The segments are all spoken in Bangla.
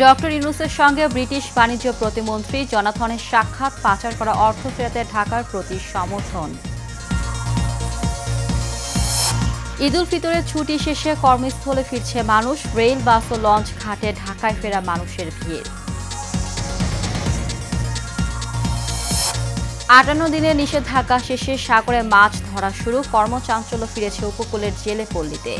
ডক্টর ইউনূসের সঙ্গে ব্রিটিশ বাণিজ্য প্রতিমন্ত্রী জনাথনের সাক্ষাৎ, পাচার করা অর্থ ফেরাতে ঢাকার প্রতি সমর্থন। ঈদ উল ফিতরের ছুটি শেষে কর্মস্থলে ফিরছে মানুষ, রেল, বাস ও লঞ্চ ঘাটে ঢাকায় ফেরা মানুষের ভিড়। ৫৮ দিনের নিষেধাজ্ঞা শেষে সাগরে মাছ ধরা শুরু, কর্মচাঞ্চল্য ফিরেছে উপকূলের জেলে পল্লীতে।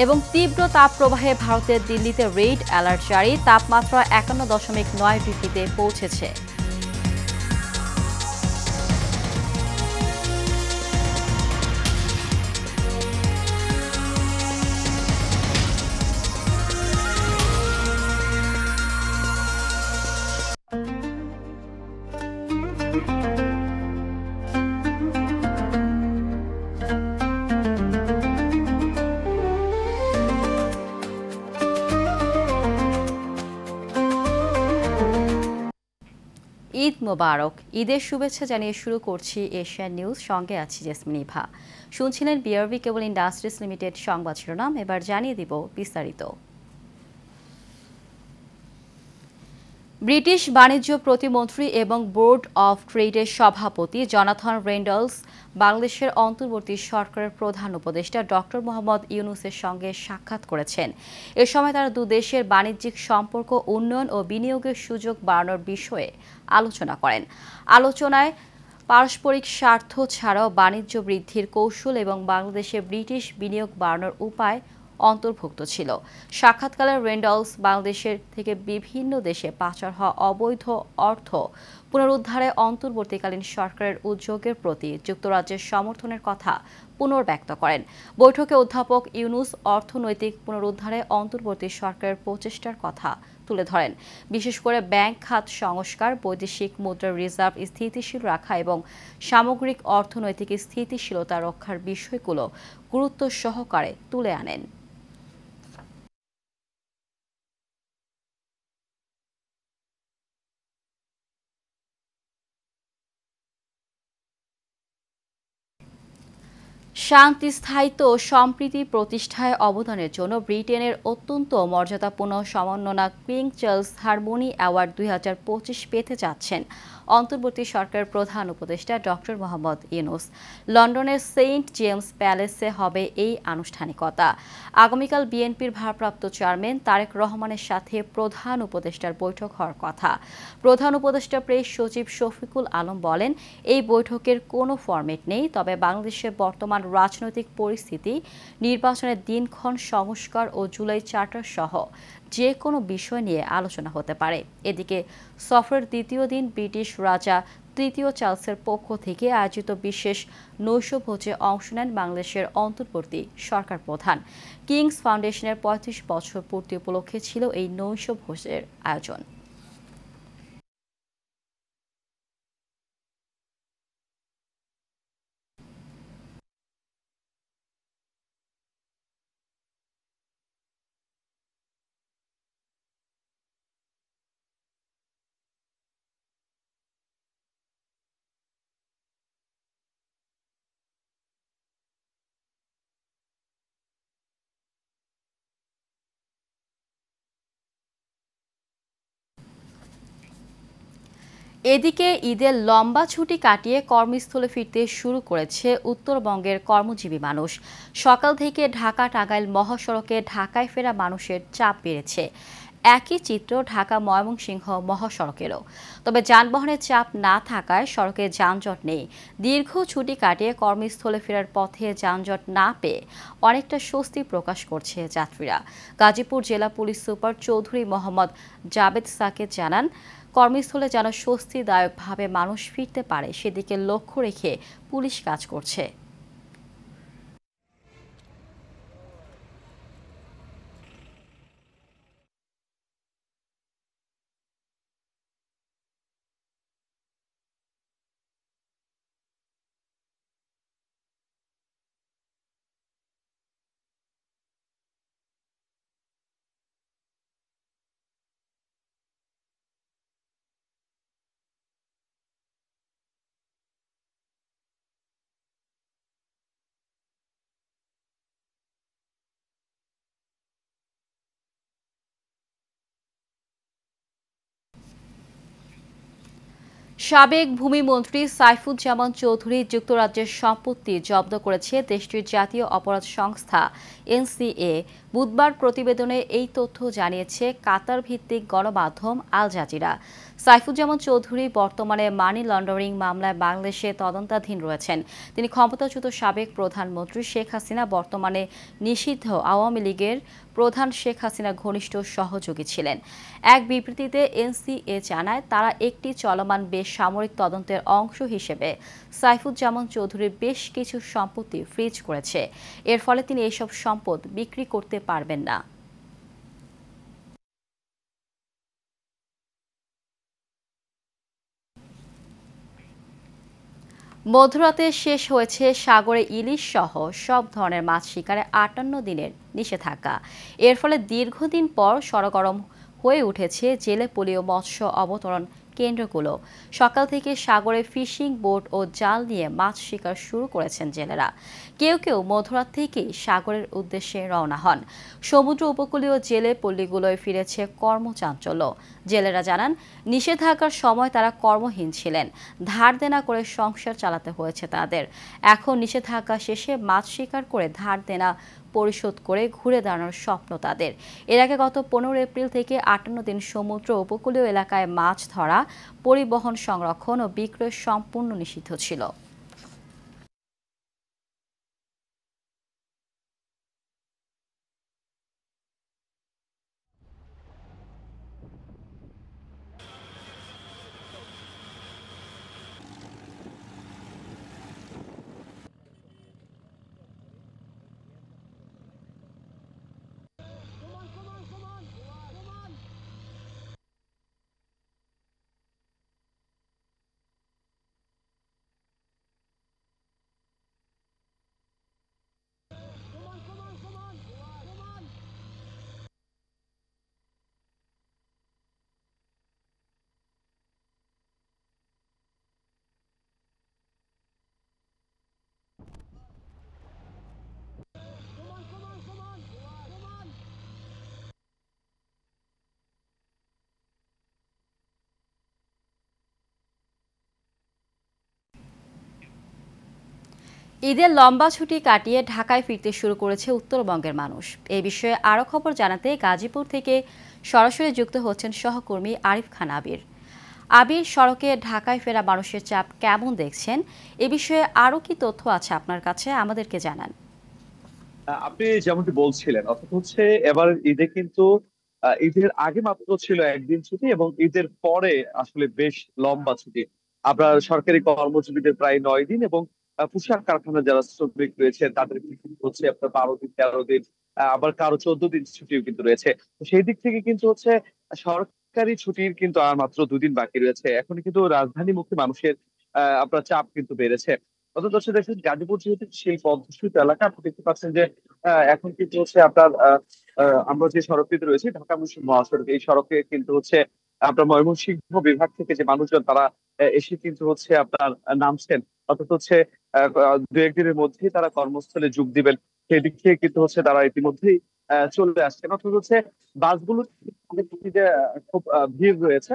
এবং তীব্র তাপপ্রবাহে ভারতের দিল্লিতে রেড অ্যালার্ট জারি, তাপমাত্রা ৫১.৯ ডিগ্রিতে পৌঁছেছে। ঈদ মোবারক। ঈদের শুভেচ্ছা জানিয়ে শুরু করছি এশিয়ান নিউজ, সঙ্গে আছি জেসমিন ইভা। শুনছিলেন বিআরবি কেবল ইন্ডাস্ট্রিজ লিমিটেড সংবাদ শিরোনাম, এবার জানিয়ে দিব বিস্তারিত। ব্রিটিশ বাণিজ্য প্রতিমন্ত্রী এবং বোর্ড অব ট্রেডের সভাপতি জনাথন রেন্ডলস বাংলাদেশের অন্তর্বর্তী সরকারের প্রধান উপদেষ্টা ডক্টর মোহাম্মদ ইউনূসের সঙ্গে সাক্ষাৎ করেছেন। এ সময় তারা দুদেশের বাণিজ্যিক সম্পর্ক উন্নয়ন ও বিনিয়োগের সুযোগ বাড়ানোর বিষয়ে আলোচনা করেন। আলোচনায় পারস্পরিক স্বার্থ ছাড়াও বাণিজ্য বৃদ্ধির কৌশল এবং বাংলাদেশে ব্রিটিশ বিনিয়োগ বাড়ানোর উপায় অন্তর্ভুক্ত ছিল। সাক্ষাৎকালে রেন্ডলস বাংলাদেশের থেকে বিভিন্ন দেশে পাচার হওয়া অবৈধ অর্থ পুনরুদ্ধারে অন্তর্বর্তীকালীন সরকারের উদ্যোগের প্রতি যুক্তরাজ্যের সমর্থনের কথা পুনর্ব্যক্ত করেন। বৈঠকে অধ্যাপক ইউনূস অর্থনৈতিক পুনরুদ্ধারে অন্তর্বর্তী সরকারের প্রচেষ্টার কথা তুলে ধরেন। বিশেষ করে ব্যাংক খাত সংস্কার, বৈদেশিক মুদ্রার রিজার্ভ স্থিতিশীল রাখা এবং সামগ্রিক অর্থনৈতিক স্থিতিশীলতা রক্ষার বিষয়গুলো গুরুত্ব সহকারে তুলে আনেন। শান্তি, স্থায়িত্ব ও সম্প্রীতি প্রতিষ্ঠায় অবদানের জন্য ব্রিটেনের অত্যন্ত মর্যাদাপূর্ণ সম্মাননা কিং চার্লস হারমোনি অ্যাওয়ার্ড ২০২৫ পেতে যাচ্ছেন অন্তর্বর্তী সরকারের প্রধান উপদেষ্টা ডক্টর মোহাম্মদ ইউনূস। লন্ডনের সেন্ট জেমস প্যালেসে হবে এই আনুষ্ঠানিকতা। আগামীকাল বিএনপির ভারপ্রাপ্ত চেয়ারম্যান তারেক রহমানের সাথে প্রধান উপদেষ্টার বৈঠক হওয়ার কথা। প্রধান উপদেষ্টা প্রেস সচিব শফিকুল আলম বলেন, এই বৈঠকের কোনো ফরম্যাট নেই, তবে বাংলাদেশের বর্তমান রাজনৈতিক পরিস্থিতি, নির্বাচনের দিনক্ষণ, সংস্কার ও জুলাই চার্টার সহ যে কোনো বিষয় নিয়ে আলোচনা হতে পারে। এদিকে সফরের দ্বিতীয় দিন ব্রিটিশ রাজা তৃতীয় চার্লসের পক্ষ থেকে আয়োজিত বিশেষ নৈশভোজে অংশ নেন বাংলাদেশের অন্তর্বর্তী সরকার প্রধান। কিংস ফাউন্ডেশনের ৩৫ বছর পূর্তি উপলক্ষে ছিল এই নৈশভোজের আয়োজন। এদিকে ঈদের লম্বা ছুটি কাটিয়ে কর্মস্থলে ফিরতে শুরু করেছে উত্তরবঙ্গের কর্মজীবী মানুষ। সকাল থেকে ঢাকা টাঙ্গাইল মহাসড়কে ঢাকায় ফেরা মানুষের চাপ বেড়েছে। একই চিত্র ঢাকা ময়মনসিংহ মহাসড়কেরও। তবে যানবাহনের চাপ না থাকায় সড়কে যানজট নেই। দীর্ঘ ছুটি কাটিয়ে কর্মস্থলে ফেরার পথে যানজট না পেয়ে অনেকটা স্বস্তি প্রকাশ করছে যাত্রীরা। গাজীপুর জেলা পুলিশ সুপার চৌধুরী মোহাম্মদ জাবেদ সাকেত জানান, কর্মস্থলে যেন স্বস্তিদায়কভাবে মানুষ ফিরতে পারে সেদিকে লক্ষ্য রেখে পুলিশ কাজ করছে। সাবেক ভূমিমন্ত্রী সাইফুজ্জামান চৌধুরী যুক্তরাজ্যের সম্পত্তি জব্দ করেছে দেশটির জাতীয় অপরাধ সংস্থা এনসিএ। বুধবার প্রতিবেদনে এই তথ্য জানিয়েছে কাতার ভিত্তিক গণমাধ্যম আল জাজিরা। সাইফুজ্জামান চৌধুরী বর্তমানে মানি লন্ডারিং মামলায় বাংলাদেশে তদন্তাধীন রয়েছেন। তিনি ক্ষমতাচ্যুত সাবেক প্রধানমন্ত্রী শেখ হাসিনা, বর্তমানে নিষিদ্ধ আওয়ামী লীগের প্রধান শেখ হাসিনার ঘনিষ্ঠ সহযোগী ছিলেন। এক বিবৃতিতে এনসিএ জানায়, তারা একটি চলমান বেসামরিক তদন্তের অংশ হিসেবে সাইফুজ্জামান চৌধুরীর বেশ কিছু সম্পত্তি ফ্রিজ করেছে। এর ফলে তিনি এসব সম্পদ বিক্রি করতে পারবেন না। মধ্যরাতে শেষ হয়েছে সাগরে ইলিশ সহ সব ধরনের মাছ শিকারে ৫৮ দিনের নিষেধাজ্ঞা। এর ফলে দীর্ঘদিন পর সরগরম হয়ে উঠেছে জেলে পোলীয় মৎস্য অবতরণ কেন্দ্রগুলো। সকাল থেকে সাগরে ফিশিং বোট ও জাল নিয়ে মাছ শিকার শুরু করেছেন জেলেরা। কেউ কেউ মধ্যরাত থেকেই সাগরের উদ্দেশ্যে রওনা হন। সমুদ্র উপকূলীয় জেলে পল্লীগুলোয় ফিরেছে কর্মচাঞ্চল্য। জেলেরা জানান, নিষেধাজ্ঞার সময় তারা কর্মহীন ছিলেন, ধার দেনা করে সংসার চালাতে হয়েছে তাদের। এখন নিষেধাজ্ঞা শেষে মাছ শিকার করে ধার দেনা পরিশোধ করে ঘুরে দাঁড়ানোর স্বপ্ন তাদের। এর আগে গত 15 এপ্রিল থেকে 58 দিন সমুদ্র উপকূলীয় এলাকায় মাছ ধরা, পরিবহন, সংরক্ষণ ও বিক্রয় সম্পূর্ণ নিষিদ্ধ ছিল। ঈদের লম্বা ছুটি কাটিয়ে ঢাকায় ফিরতে শুরু করেছে উত্তরবঙ্গের মানুষ। এই বিষয়ে আরও খবর জানাতে গাজীপুর থেকে সরাসরি যুক্ত হচ্ছেন সহকর্মী আরিফ খান আবির। আবির, সড়কে ঢাকায় ফেরা মানুষের চাপ কেমন দেখছেন? এ বিষয়ে আরও কি তথ্য আছে আপনার কাছে, আমাদেরকে জানান। আপনি যেমনটি বলছিলেন, অর্থাৎ হচ্ছে এবার ঈদে কিন্তু ঈদের আগে মাত্র ছিল একদিন ছুটি এবং ঈদের পরে আসলে বেশ লম্বা ছুটি। আপনার সরকারি কর্মজীবীদের প্রায় 9 দিন এবং পোশাক কারখানার যারা শ্রমিক রয়েছে তাদের কিন্তু হচ্ছে আপনার 12 দিন 13 দিন, আবার কারো 14 দিন ছুটিও কিন্তু রয়েছে। তো সেই দিক থেকে কিন্তু হচ্ছে সরকারি ছুটির কিন্তু আর মাত্র 2 দিন বাকি রয়েছে। এখন কিন্তু রাজধানীমুখী মানুষের আপনার চাপ কিন্তু বেড়েছে। অথচ হচ্ছে দেখছেন গাজীপুর যেহেতু শিল্প অধ্যুষিত এলাকা, আপনি দেখতে পাচ্ছেন যে এখন কিন্তু হচ্ছে আপনার আমরা যে সড়কটিতে রয়েছে ঢাকা ময়মনসিংহ মহাসড়ক, এই সড়কে কিন্তু হচ্ছে আপনার ময়মনসিংহ বিভাগ থেকে যে মানুষজন তারা এসে কিন্তু হচ্ছে আপনার নামছেন। অর্থাৎ হচ্ছে 2-1 দিনের মধ্যেই তারা কর্মস্থলে যোগ দিবেন, সেদিক থেকে কিন্তু হচ্ছে তারা ইতিমধ্যেই চলে আসছেন। অর্থাৎ হচ্ছে বাসগুলো যে খুব ভিড় রয়েছে,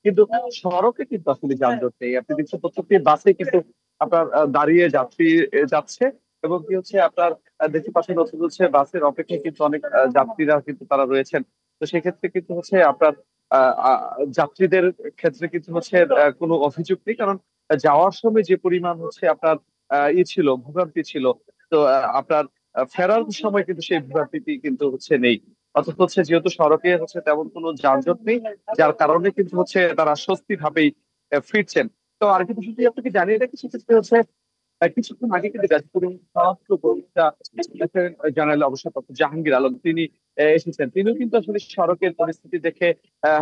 কিন্তু সড়কে কিন্তু আসলে যানজট নেই। আপনি দেখছেন প্রত্যেকটি বাসে কিন্তু আপনার দাঁড়িয়ে যাত্রী যাচ্ছে এবং কি হচ্ছে আপনার দেখতে পাচ্ছেন হচ্ছে বাসের অপেক্ষায় কিন্তু অনেক যাত্রীরা কিন্তু তারা রয়েছেন। তো সেক্ষেত্রে কিন্তু হচ্ছে আপনার আহ, আহ, যাত্রীদের ক্ষেত্রে কিন্তু হচ্ছে কোনো অভিযোগ নেই, কারণ যাওয়ার সময় যে পরিমাণ হচ্ছে আপনার ছিল, ভোগান্তি ছিল, তো আপনার ফেরার সময় কিন্তু সেই ভোগান্তিটি কিন্তু হচ্ছে নেই। অর্থাৎ হচ্ছে যেহেতু সড়কে হচ্ছে তেমন কোনো যানজট নেই, যার কারণে কিন্তু হচ্ছে তারা স্বস্তি ভাবেই ফিরছেন। তো আরেকটি বিষয় যদি আপনাকে জানিয়ে রাখি, সেক্ষেত্রে হচ্ছে কিছুক্ষণ আগে কিন্তু গাজীপুরের স্বরাষ্ট্র উপদেষ্টা জেনারেল অবসরপ্রাপ্ত জাহাঙ্গীর আলম তিনি এসেছেন। তিনিও কিন্তু আসলে সড়কের পরিস্থিতি দেখে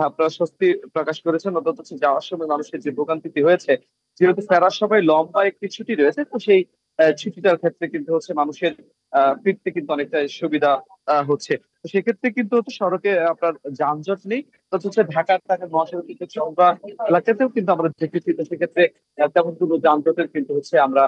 আপনার স্বস্তি প্রকাশ করেছেন। অন্তত হচ্ছে যাওয়ার সময় মানুষের যে ভোগান্তিটি হয়েছে, যেহেতু ফেরার সময় লম্বা একটি ছুটি রয়েছে, তো সেই ছুটিটার ক্ষেত্রে কিন্তু হচ্ছে মানুষের ফিরতে কিন্তু অনেকটা সুবিধা হচ্ছে। তো সেক্ষেত্রে কিন্তু হচ্ছে সড়কে আপনার যানজট নেই। তো হচ্ছে ঢাকা মহাসড়ক থেকে চৌরা এলাকাতেও কিন্তু আমরা দেখেছি। তো সেক্ষেত্রে তেমন কোনো যানজটের কিন্তু হচ্ছে আমরা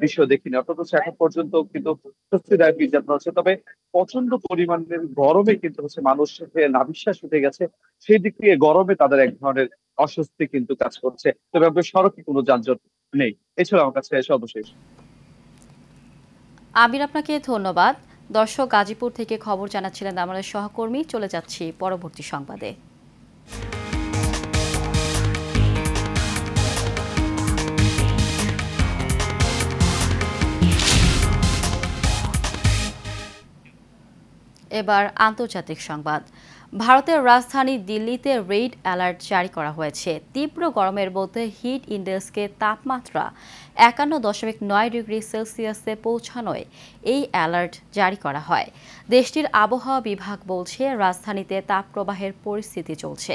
দৃশ্য দেখিনি। অর্থাৎ হচ্ছে এখন পর্যন্ত কিন্তু স্বস্তিদায়ক যাত্রা হচ্ছে। তবে প্রচন্ড পরিমাণের গরমে কিন্তু হচ্ছে মানুষ নাভিশ্বাস উঠে গেছে। সেই দিক থেকে গরমে তাদের এক ধরনের অস্বস্তি কিন্তু কাজ করছে। তবে আপনার সড়কে কোনো যানজট নেই। এছাড়া আমার কাছে সর্বশেষ। আবির, আপনাকে ধন্যবাদ। দর্শক, গাজীপুর থেকে খবর জানাচ্ছিলেন আমাদের সহকর্মী। চলে যাচ্ছি পরবর্তী সংবাদে। এবার আন্তর্জাতিক সংবাদ। ভারতের রাজধানী দিল্লিতে রেড অ্যালার্ট জারি করা হয়েছে। তীব্র গরমের মধ্যে হিট ইন্ডেক্সকে তাপমাত্রা ৫১.৯ ডিগ্রি সেলসিয়াসে পৌঁছানোয় এই অ্যালার্ট জারি করা হয়। দেশটির আবহাওয়া বিভাগ বলছে, রাজধানীতে তাপপ্রবাহের পরিস্থিতি চলছে।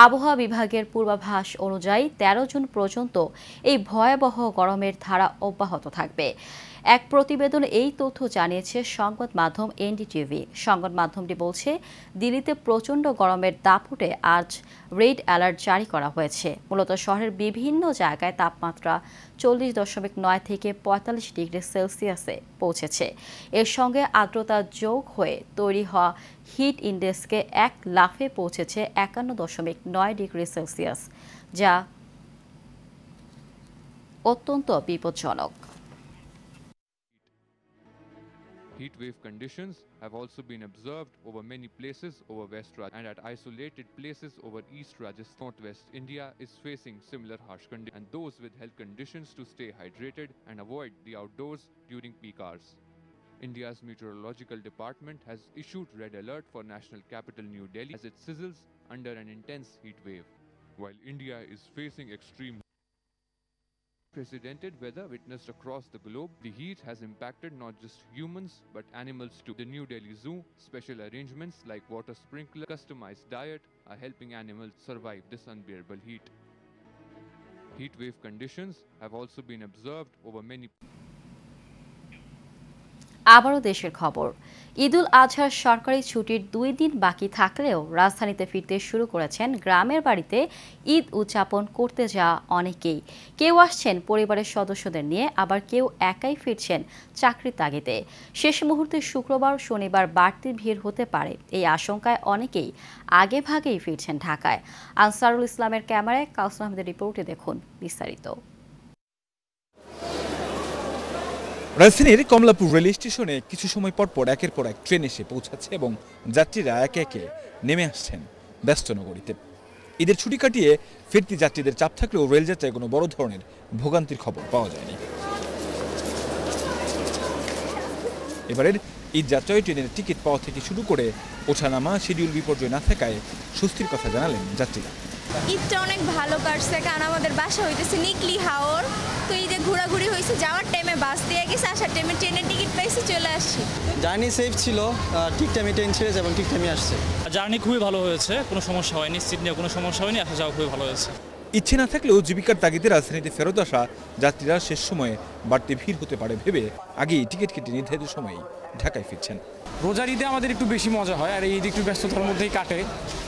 আবহাওয়া বিভাগের পূর্বাভাস অনুযায়ী ১৩ জুন পর্যন্ত এই ভয়াবহ গরমের ধারা অব্যাহত থাকবে। এক প্রতিবেদন এই তথ্য জানিয়েছে সংবাদ মাধ্যম এনডিটিভি। সংবাদ মাধ্যমটি বলছে, দিল্লিতে প্রচণ্ড গরমের দাপটে আজ রেড অ্যালার্ট জারি করা হয়েছে। মূলত শহরের বিভিন্ন জায়গায় তাপমাত্রা ৪০.৯ থেকে ৪৫ ডিগ্রি সেলসিয়াসে পৌঁছেছে। এর সঙ্গে আর্দ্রতা যোগ হয়ে তৈরি হওয়া হিট ইন্ডেক্সকে এক লাফে পৌঁছেছে ৫১.৯ ডিগ্রি সেলসিয়াস, যা অত্যন্ত বিপজ্জনক। Heat wave conditions have also been observed over many places over West Rajasthan and at isolated places over East Rajasthan. Northwest India is facing similar harsh conditions, and those with health conditions to stay hydrated and avoid the outdoors during peak hours. India's meteorological department has issued red alert for national capital New Delhi as it sizzles under an intense heat wave. While India is facing extreme unprecedented weather witnessed across the globe, the heat has impacted not just humans but animals too. The New Delhi Zoo, special arrangements like water sprinkler, customized diet are helping animals survive this unbearable heat. Heat wave conditions have also been observed over many. আবারও দেশের খবর। ঈদুল আজহার সরকারি ছুটির ২ দিন বাকি থাকলেও রাজধানীতে ফিরতে শুরু করেছেন গ্রামের বাড়িতে ঈদ উদযাপন করতে যাওয়া অনেকেই। কেউ আসছেন পরিবারের সদস্যদের নিয়ে, আবার কেউ একাই ফিরছেন চাকরির তাগিদে। শেষ মুহূর্তে শুক্রবার শনিবার বাড়তি ভিড় হতে পারে, এই আশঙ্কায় অনেকেই আগে ভাগেই ফিরছেন ঢাকায়। আনসারুল ইসলামের ক্যামেরায় কাউসার আহমেদের রিপোর্টে দেখুন বিস্তারিত। রাজধানীর কমলাপুর রেল স্টেশনে কিছু সময় পর একের পর এক ট্রেন এসে পৌঁছাচ্ছে এবং যাত্রীরা একে একে নেমে আসছেন ব্যস্ত নগরীতে। ঈদের ছুটি কাটিয়ে ফিরতি যাত্রীদের চাপ থাকলেও রেলযাত্রায় কোনো বড় ধরনের ভোগান্তির খবর পাওয়া যায়নি। এবারের ঈদ যাত্রায় ট্রেনের টিকিট পাওয়া থেকে শুরু করে ওঠানামা শিডিউল বিপর্যয় না থাকায় স্বস্তির কথা জানালেন যাত্রীরা। ঈদটা অনেক ভালো কাটছে, কারণ আমাদের বাসা হইতেছে নিকলি হাওর, তো ঈদে ঘোরাঘুরি হয়েছে, যাওয়ার টাইমে বাস দিয়ে গেছে, আসার টাইমে ট্রেনের টিকিট পাইছি, চলে আসছি। জার্নি সেফ ছিল, ঠিক টাইমে ট্রেন ছেড়েছে এবং ঠিক টাইমে আসছে। জার্নি খুবই ভালো হয়েছে, কোনো সমস্যা হয়নি, সিট নিয়ে কোনো সমস্যা হয়নি, আসা যাওয়া খুবই ভালো হয়েছে। ইচ্ছে না থাকলেও জীবিকার তাগিদে রাজধানীতে ফেরত আসা যাত্রীরা শেষ সময়ে বাড়তি ভিড় হতে পারে ভেবে আগেই টিকিট কেটে নির্ধারিত সময়েই ঢাকায় ফিরছেন। রোজার ঈদে আমাদের একটু বেশি মজা হয়, আর এই ঈদ একটু ব্যস্ততার মধ্যেই কাটে,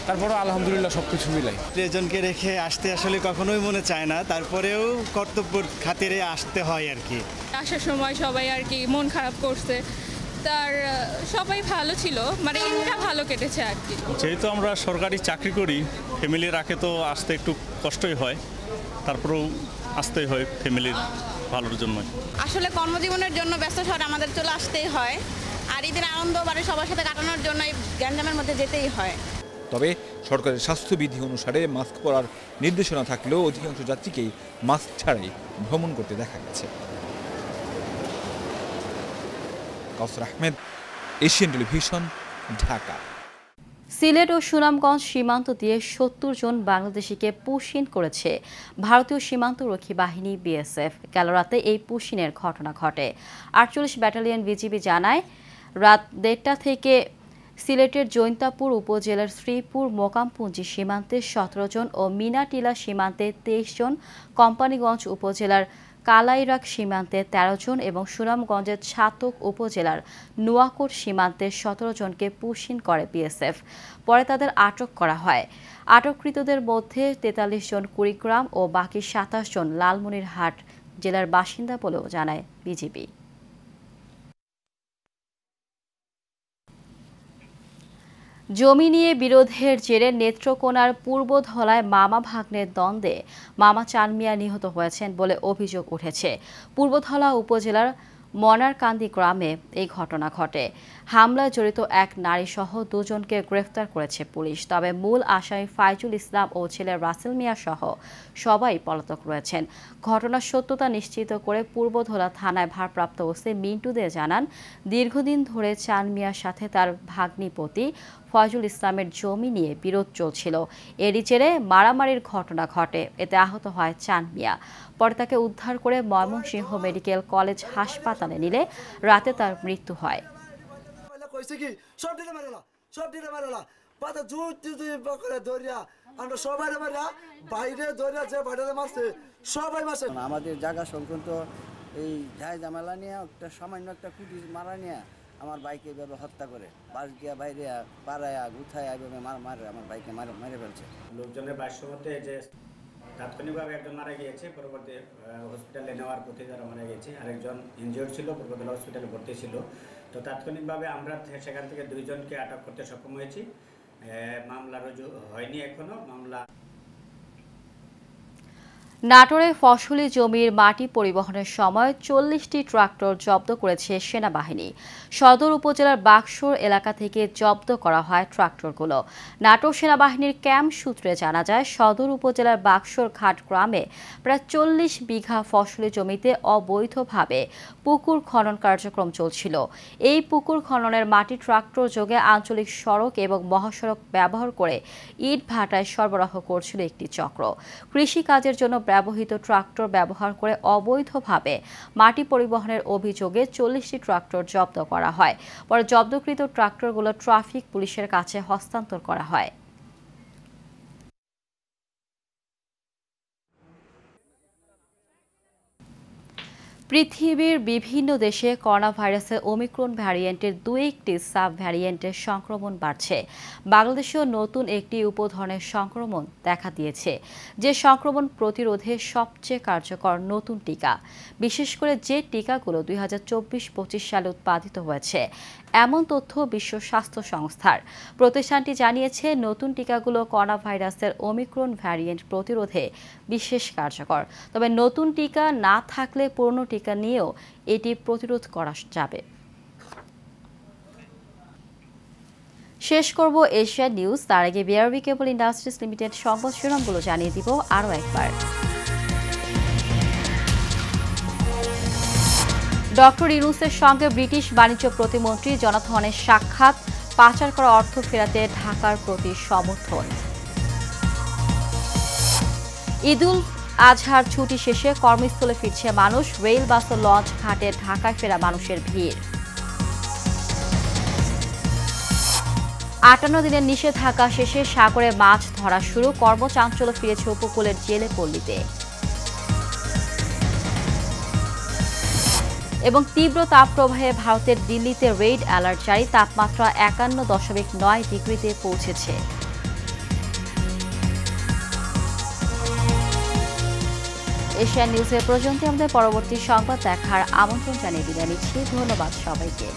তারপরেও আলহামদুলিল্লাহ সব কিছু মিলাই। প্রিয়জনকে রেখে আসতে আসলে কখনোই মনে চায় না, তারপরেও কর্তব্যের খাতিরে আসতে হয় আর কি। আসার সময় সবাই আর কি মন খারাপ করছে, তার সবাই ভালো ছিল, মানে ঈদটা ভালো কেটেছে আর কি। যেহেতু আমরা সরকারি চাকরি করি, ফ্যামিলি রাখে তো আসতে একটু কষ্টই হয়, তারপরেও আসতেই হয় ফ্যামিলির ভালোর জন্য। আসলে কর্মজীবনের জন্য ব্যস্ত শহরে আমাদের চলে আসতেই হয়, আর ঈদের আনন্দ বাড়ি সবার সাথে কাটানোর জন্য এই গ্যাঞ্জামের মধ্যে যেতেই হয়। তবে সরকারের স্বাস্থ্যবিধি অনুসারে মাস্ক পরার নির্দেশনা থাকলেও অধিকাংশ যাত্রীকেই মাস্ক ছাড়াই ভ্রমণ করতে দেখা গেছে। কাউসার আহমেদ, এশিয়ান টেলিভিশন, ঢাকা। সিলেট ও সুনামগঞ্জ সীমান্ত দিয়ে ৭০ জন বাংলাদেশিকে পুশিন করেছে ভারতীয় সীমান্তরক্ষী বাহিনী বিএসএফ। গেল রাতে এই পুশিনের ঘটনা ঘটে। ৪৮ ব্যাটালিয়ন বিজিবি জানায়, রাত ১:৩০ থেকে সিলেটের জৈন্তাপুর উপজেলার শ্রীপুর মোকামপুঞ্জি সীমান্তে ১৭ জন ও মিনাটিলা সীমান্তে ২৩ জন, কোম্পানীগঞ্জ উপজেলার কালাইরাক সীমান্তে ১৩ জন এবং সুনামগঞ্জের ছাতক উপজেলার নোয়াকোট সীমান্তে ১৭ জনকে পুশিন করে বিএসএফ। পরে তাদের আটক করা হয়। আটককৃতদের মধ্যে ৪৩ জন কুড়িগ্রাম ও বাকি ২৭ জন লালমনিরহাট জেলার বাসিন্দা বলেও জানায় বিজিবি। জমি নিয়ে বিরোধের জেরে নেত্রকোনার পূর্বধলায় মামা ভাগ্নের দ্বন্দ্বে মামা চান মিয়া নিহত হয়েছেন বলে অভিযোগ উঠেছে। পূর্বধলা উপজেলার মনারকান্দি গ্রামে এই ঘটনা ঘটে। হামলায় জড়িত এক নারীসহ দুজনকে গ্রেফতার করেছে পুলিশ। তবে মূল আসামি ফাইজুল ইসলাম ও ছেলে রাসেল মিয়া সহ সবাই পলাতক রয়েছেন। ঘটনার সত্যতা নিশ্চিত করে পূর্বধলা থানায় ভারপ্রাপ্ত ওসি মিন্টু দে জানান, দীর্ঘদিন ধরে চান মিয়ার সাথে তার ভাগ্নিপতি ফয়জুল ইসলামের জমি নিয়ে বিরোধ চলছিল। এরই জেরে মারামারির ঘটনা ঘটে। এতে আহত হয় চান মিয়া। পরে তাকে উদ্ধার করে ময়মনসিংহ মেডিকেল কলেজ হাসপাতালে নিলে রাতে তার মৃত্যু হয়। আমাদের জায়গা সংক্রান্ত এই ঝাই ঝামেলা নিয়ে একটা সামান্য একটা কুটি মারা নিয়ে আমার বাইকে এভাবে হত্যা করে বাস দিয়া বাইরে পাড়ায়া গুথায় এইভাবে মারে আমার বাইকে মেরে ফেলছে। লোকজনের ভাষ্য মতে যে তাৎক্ষণিকভাবে একজন মারা গিয়েছে, পরবর্তী হসপিটালে নেওয়ার পথে যারা মারা গেছে, আরেকজন ইনজিওর্ড ছিল, পূর্বধলা হসপিটালে ভর্তি ছিল। তো তাৎক্ষণিকভাবে আমরা সেখান থেকে 2 জনকে আটক করতে সক্ষম হয়েছি। মামলা রুজু হয়নি এখনো। মামলা নাটোরে ফসলি জমির মাটি পরিবহনের সময় 40টি ট্রাক্টর জব্দ করেছে সেনাবাহিনী। সদর উপজেলার বাক্সর এলাকা থেকে জব্দ করা হয় ট্রাক্টরগুলো। নাটোর সেনাবাহিনীর ক্যাম্প সূত্রে জানা যায়, সদর উপজেলার বাক্সর ঘাট গ্রামে প্রায় 40 বিঘা ফসলি জমিতে অবৈধভাবে পুকুর খনন কার্যক্রম চলছিল। এই পুকুর খননের মাটি ট্রাক্টর যোগে আঞ্চলিক সড়ক এবং মহাসড়ক ব্যবহার করে ইট ভাটায় সরবরাহ করছিল একটি চক্র। কৃষি কাজের জন্য ব্যবহৃত ট্রাক্টর ব্যবহার করে অবৈধভাবে মাটি পরিবহনের অভিযোগে 40টি ট্রাক্টর জব্দ করা হয়। পরে জব্দকৃত ট্রাক্টরগুলো ট্রাফিক পুলিশের কাছে হস্তান্তর করা হয়। পৃথিবীর বিভিন্ন দেশে করোনা ভাইরাসের ওমিক্রন ভ্যারিয়েন্টের 2টি সাব ভ্যারিয়েন্টের সংক্রমণ বাড়ছে। বাংলাদেশেও নতুন একটি উপধরনের সংক্রমণ দেখা দিয়েছে, যে সংক্রমণ প্রতিরোধে সবচেয়ে কার্যকর নতুন টিকা। বিশেষ করে যে টিকাগুলো 2024-25 সালে উৎপাদিত হয়েছে, এমন তথ্য বিশ্ব স্বাস্থ্য সংস্থার। প্রতিষ্ঠানটি জানিয়েছে, নতুন টিকাগুলো করোনা ভাইরাসের ওমিক্রন ভ্যারিয়েন্ট প্রতিরোধে বিশেষ কার্যকর। তবে নতুন টিকা না থাকলে পুরনো টিকা নিয়েও এটি প্রতিরোধ করা যাবে। শেষ করব এশিয়া নিউজ। তার আগে বিআরবি কেবল ইন্ডাস্ট্রিজ লিমিটেড সংবাদ শিরোনামগুলো জানিয়ে দিব আরও একবার। ডক্টর ইউনূসের সঙ্গে ব্রিটিশ বাণিজ্য প্রতিমন্ত্রী জনাথনের সাক্ষাৎ, পাচার করা অর্থ ফেরাতে ঢাকার প্রতি সমর্থন। ঈদুল আজহার ছুটি শেষে কর্মস্থলে ফিরছে মানুষ, রেল বাস ও লঞ্চ ঘাটে ঢাকায় ফেরা মানুষের ভিড়। 58 দিনের নিষেধাজ্ঞা শেষে সাগরে মাছ ধরা শুরু, কর্মচাঞ্চল্য ফিরেছে উপকূলের জেলে পল্লীতে। এবং তীব্র তাপপ্রবাহে ভারতের দিল্লিতে রেড অ্যালার্ট জারি, তাপমাত্রা 51.9 ডিগ্রিতে পৌঁছেছে। এশিয়া নিউজের পর্যন্ত আমাদের পরবর্তী সংবাদ দেখার আমন্ত্রণ জানিয়ে বিদায় নিচ্ছি। ধন্যবাদ সবাইকে।